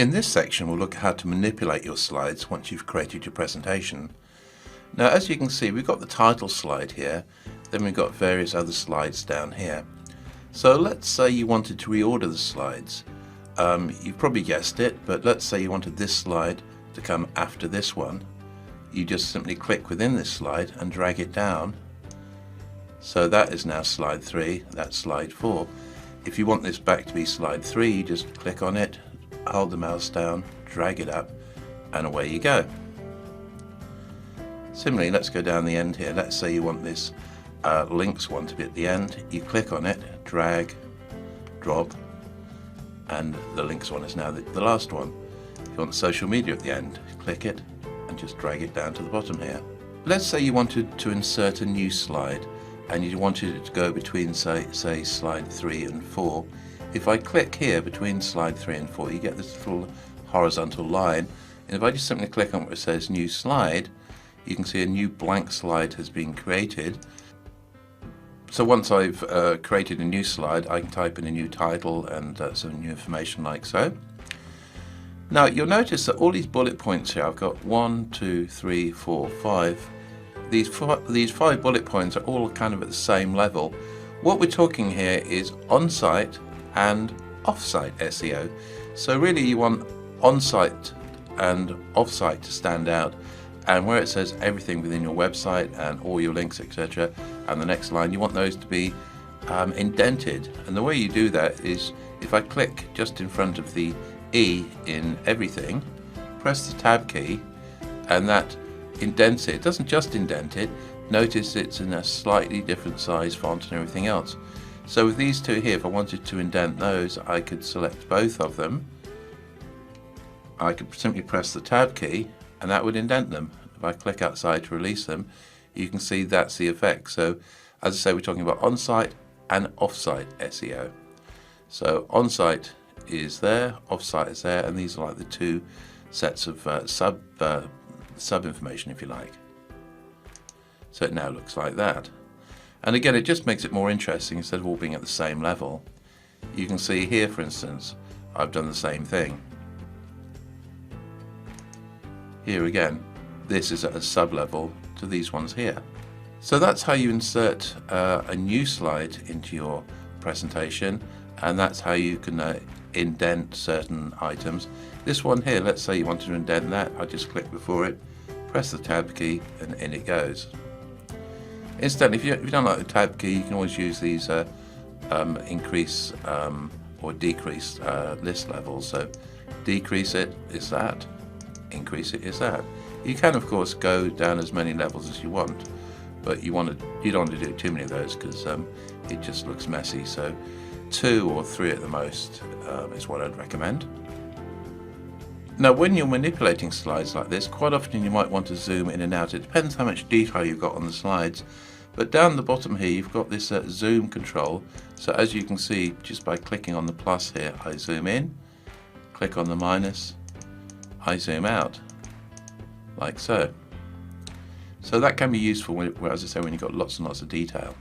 In this section we'll look at how to manipulate your slides once you've created your presentation. Now as you can see, we've got the title slide here, then we've got various other slides down here. So let's say you wanted to reorder the slides. You've probably guessed it, but let's say you wanted this slide to come after this one. You just simply click within this slide and drag it down. So that is now slide 3, that's slide 4. If you want this back to be slide 3, you just click on it, hold the mouse down, drag it up, and away you go. Similarly, let's go down the end here. Let's say you want this links one to be at the end. You click on it, drag, drop, and the links one is now the last one. If you want social media at the end, click it and just drag it down to the bottom here. Let's say you wanted to insert a new slide and you wanted it to go between say slide 3 and 4. If I click here between slide 3 and 4, you get this full horizontal line, and if I just simply click on where it says new slide, you can see a new blank slide has been created. So once I've created a new slide, I can type in a new title and some new information like so. Now you'll notice that all these bullet points here, I've got 1, 2, 3, 4, 5. These 5 bullet points are all kind of at the same level. What we're talking here is on-site and off-site SEO. So really you want on-site and off-site to stand out, and where it says everything within your website and all your links, etc., and the next line, you want those to be indented. And the way you do that is if I click just in front of the E in everything, press the tab key, and that indents it. It doesn't just indent it, notice it's in a slightly different size font and everything else. So with these two here, if I wanted to indent those, I could select both of them. I could simply press the tab key and that would indent them. If I click outside to release them, you can see that's the effect. So as I say, we're talking about on-site and off-site SEO. So on-site is there, off-site is there, and these are like the two sets of sub information, if you like. So it now looks like that. And again, it just makes it more interesting. Instead of all being at the same level, you can see here, for instance, I've done the same thing. Here again, this is at a sub-level to these ones here. So that's how you insert a new slide into your presentation, and that's how you can indent certain items. This one here, let's say you wanted to indent that, I just click before it, press the tab key, and in it goes. Incidentally, if you don't like the tab key, you can always use these increase or decrease list levels. So decrease it is that, increase it is that. You can of course go down as many levels as you want, but you don't want to do too many of those because it just looks messy. So 2 or 3 at the most is what I'd recommend. Now when you're manipulating slides like this, quite often you might want to zoom in and out. It depends how much detail you've got on the slides. But down the bottom here you've got this zoom control. So as you can see, just by clicking on the plus here, I zoom in, click on the minus, I zoom out, like so. So that can be useful when, as I say, when you've got lots and lots of detail.